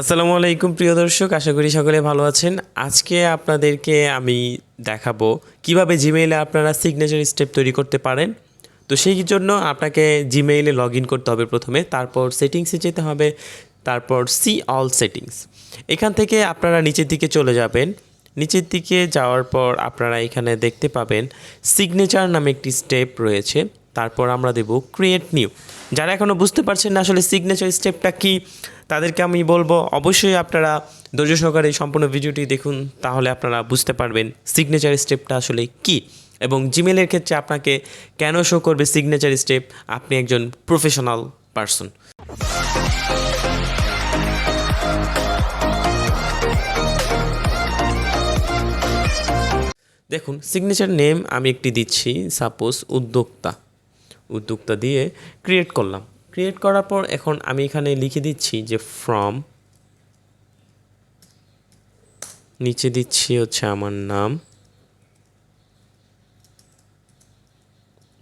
আসসালামু আলাইকুম প্রিয় দর্শক, আশা করি সকলে ভালো আছেন। আজকে আপনাদেরকে আমি দেখাবো কিভাবে জিমেইলে আপনারা সিগনেচার স্টেপ তৈরি করতে পারেন। তো সেই জন্য আপনাকে জিমেইলে লগ ইন করতে হবে প্রথমে, তারপর সেটিংসে যেতে হবে, তারপর সি অল সেটিংস। এখান থেকে আপনারা নিচের দিকে চলে যাবেন। নিচের দিকে যাওয়ার পর আপনারা এখানে দেখতে পাবেন সিগনেচার নামে একটি স্টেপ রয়েছে। তারপর আমরা দেব ক্রিয়েট নিউ। যারা এখনও বুঝতে পারছেন না আসলে সিগনেচার স্টেপটা কি, তাদেরকে আমি বলবো অবশ্যই আপনারা ধৈর্য সহকারে সম্পূর্ণ ভিডিওটি দেখুন, তাহলে আপনারা বুঝতে পারবেন সিগনেচার স্টেপটা আসলে কি এবং জিমেলের ক্ষেত্রে আপনাকে কেন শো করবে সিগনেচার স্টেপ। আপনি একজন প্রফেশনাল পারসন। দেখুন, সিগনেচার নেম আমি একটি দিচ্ছি, সাপোজ উদ্যোক্তা দিয়ে ক্রিয়েট করলাম। ক্রিয়েট করার পর এখন আমি এখানে লিখে দিচ্ছি যে ফ্রম, নিচে দিচ্ছি হচ্ছে আমার নাম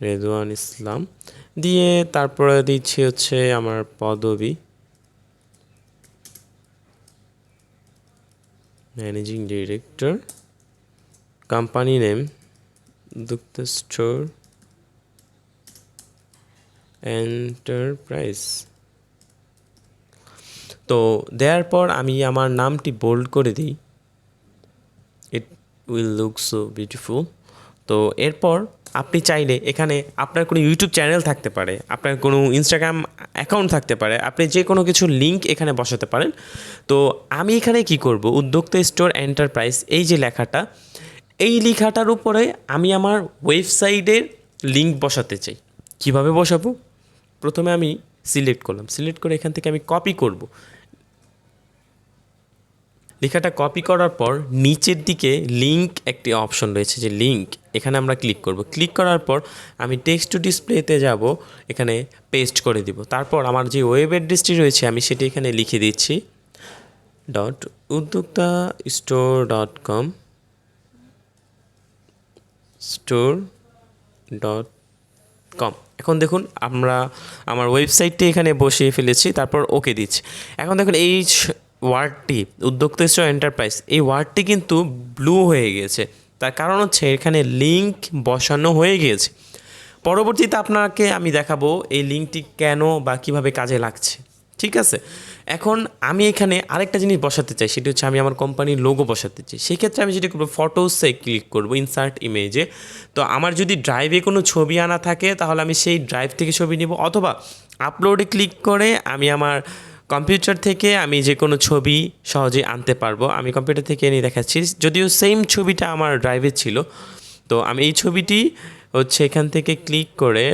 রেদওয়ান ইসলাম, দিয়ে তারপরে দিচ্ছি হচ্ছে আমার পদবি ম্যানেজিং ডিরেক্টর, কোম্পানি নেম উদ্যোক্তা স্টোর এন্টারপ্রাইজ। তো দেওয়ার পর আমি আমার নামটি বোল্ড করে দিই, it will look so beautiful. তো এরপর আপনি চাইলে এখানে আপনার কোনো ইউটিউব চ্যানেল থাকতে পারে, আপনার কোনো ইনস্টাগ্রাম অ্যাকাউন্ট থাকতে পারে, আপনি যে কোনো কিছু লিঙ্ক এখানে বসাতে পারেন। তো আমি এখানে কি করব, উদ্যোক্তা স্টোর এন্টারপ্রাইজ এই যে লেখাটা, এই লেখাটার উপরে আমি আমার ওয়েবসাইটের লিঙ্ক বসাতে চাই। কিভাবে বসাবো? প্রথমে আমি সিলেক্ট করলাম, সিলেক্ট করে এখান থেকে আমি কপি করব। লেখাটা কপি করার পর নিচের দিকে লিঙ্ক একটি অপশন রয়েছে, যে লিঙ্ক, এখানে আমরা ক্লিক করব। ক্লিক করার পর আমি টেক্সট টু ডিসপ্লেতে যাব, এখানে পেস্ট করে দিব। তারপর আমার যে ওয়েব অ্যাড্রেসটি রয়েছে আমি সেটি এখানে লিখে দিচ্ছি, .uddokta-store.com store.com। এখন দেখুন আমরা আমার ওয়েবসাইটটি এখানে বসিয়ে ফেলেছি, তারপর ওকে দিচ্ছি। এখন দেখুন এই ওয়ার্ডটি উদ্যোক্তা স্টোর এন্টারপ্রাইজ, এই ওয়ার্ডটি কিন্তু ব্লু হয়ে গিয়েছে। তার কারণ হচ্ছে এখানে লিঙ্ক বসানো হয়ে গিয়েছে। পরবর্তীতে আপনাকে আমি দেখাবো এই লিঙ্কটি কেন বা কিভাবে কাজে লাগছে। ঠিক আছে, এখন আমি এখানে আরেকটা জিনিস বসাতে চাই, সেটি হচ্ছে আমি আমার কোম্পানির লোগো বসাতে চাই। সেই ক্ষেত্রে আমি যেটা করবো, ফটোসে ক্লিক করব, ইনসার্ট ইমেজে। তো আমার যদি ড্রাইভে কোনো ছবি আনা থাকে তাহলে আমি সেই ড্রাইভ থেকে ছবি নিব, অথবা আপলোডে ক্লিক করে আমি আমার কম্পিউটার থেকে আমি যে কোনো ছবি সহজে আনতে পারবো। আমি কম্পিউটার থেকে এনে দেখাচ্ছি, যদিও সেম ছবিটা আমার ড্রাইভে ছিল। তো আমি এই ছবিটি হচ্ছে এখান থেকে ক্লিক করে,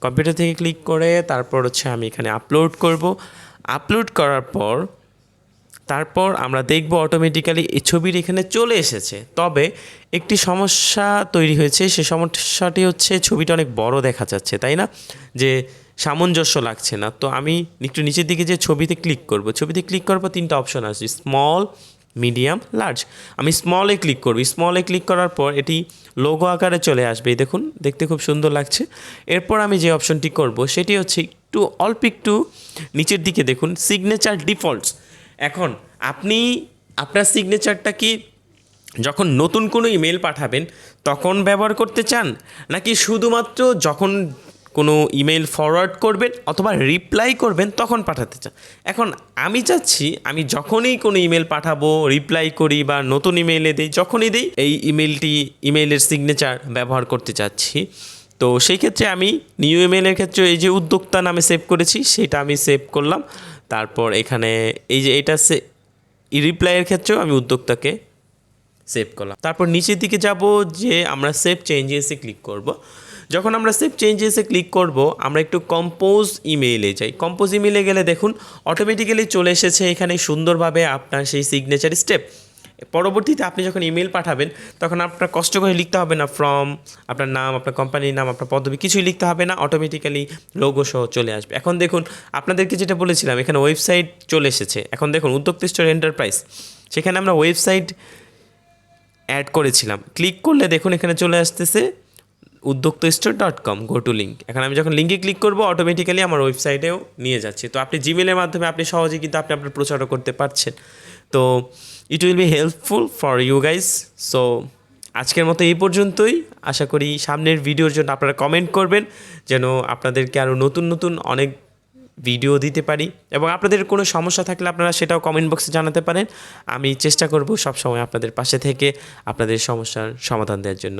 কম্পিউটার থেকে ক্লিক করে তারপর হচ্ছে আমি এখানে আপলোড করব। আপলোড করার পর তারপর আমরা দেখব অটোমেটিক্যালি এই ছবির এখানে চলে এসেছে। তবে একটি সমস্যা তৈরি হয়েছে, সেই সমস্যাটি হচ্ছে ছবিটা অনেক বড় দেখা যাচ্ছে, তাই না? যে সামঞ্জস্য লাগছে না। তো আমি একটু নিচের দিকে যে ছবিতে ক্লিক করব, ছবিতে ক্লিক করার পর তিনটা অপশন আসছে, স্মল, মিডিয়াম, লার্জ। আমি স্মলে ক্লিক করব। স্মলে ক্লিক করার পর এটি লোগো আকারে চলে আসবে, এই দেখুন, দেখতে খুব সুন্দর লাগছে। এরপর আমি যে অপশনটি করব সেটি হচ্ছে অল্প একটু নিচের দিকে দেখুন, সিগনেচার ডিফল্টস। এখন আপনি আপনার সিগনেচারটা কি যখন নতুন কোনো ইমেল পাঠাবেন তখন ব্যবহার করতে চান, নাকি শুধুমাত্র যখন কোনো ইমেল ফরওয়ার্ড করবেন অথবা রিপ্লাই করবেন তখন পাঠাতে চান? এখন আমি চাচ্ছি আমি যখনই কোনো ইমেল পাঠাবো, রিপ্লাই করি বা নতুন ইমেলে দিই, যখনই দিই এই ইমেইলের সিগনেচার ব্যবহার করতে চাচ্ছি। তো সেই ক্ষেত্রে আমি নিউ ইমেলের ক্ষেত্রে এই যে উদ্যোক্তা নামে সেভ করেছি সেটা আমি সেভ করলাম। তারপর এখানে এই যে এটা রিপ্লাইয়ের ক্ষেত্রেও আমি উদ্যোক্তাকে সেভ করলাম। তারপর নিচের দিকে যাব, যে আমরা সেভ চেঞ্জেসে ক্লিক করব। যখন আমরা সেভ চেঞ্জেসে ক্লিক করব আমরা একটু কম্পোজ ইমেইলে যাই। কম্পোজ ইমেইলে গেলে দেখুন অটোমেটিক্যালি চলে এসেছে এখানে সুন্দরভাবে আপনার সেই সিগনেচার স্টেপ। পরবর্তীতে আপনি যখন ইমেল পাঠাবেন তখন আপনার কষ্ট করে লিখতে হবে না, ফ্রম, আপনার নাম, আপনার কোম্পানির নাম, আপনার পদবি, কিছুই লিখতে হবে না, অটোমেটিক্যালি লোগো সহ চলে আসবে। এখন দেখুন আপনাদেরকে যেটা বলেছিলাম, এখানে ওয়েবসাইট চলে এসেছে। এখন দেখুন উদ্যোক্তা স্টোর এন্টারপ্রাইজ, সেখানে আমরা ওয়েবসাইট অ্যাড করেছিলাম। ক্লিক করলে দেখুন এখানে চলে আসতেছে udoktastore.com গো টু লিঙ্ক। এখন আমি যখন লিঙ্কে ক্লিক করবো অটোমেটিক্যালি আমার ওয়েবসাইটেও নিয়ে যাচ্ছে। তো আপনি জিমেলের মাধ্যমে আপনি সহজেই কিন্তু আপনি আপনার প্রচারও করতে পারছেন। তো it will be helpful for you guys. So আজকের মতো এই পর্যন্তই। আশা করি সামনের ভিডিওর জন্য আপনারা কমেন্ট করবেন যেন আপনাদেরকে আরও নতুন নতুন অনেক ভিডিও দিতে পারি, এবং আপনাদের কোনো সমস্যা থাকলে আপনারা সেটাও কমেন্ট বক্সে জানাতে পারেন। আমি চেষ্টা করব সবসময় আপনাদের পাশে থেকে আপনাদের সমস্যার সমাধান দেওয়ার জন্য।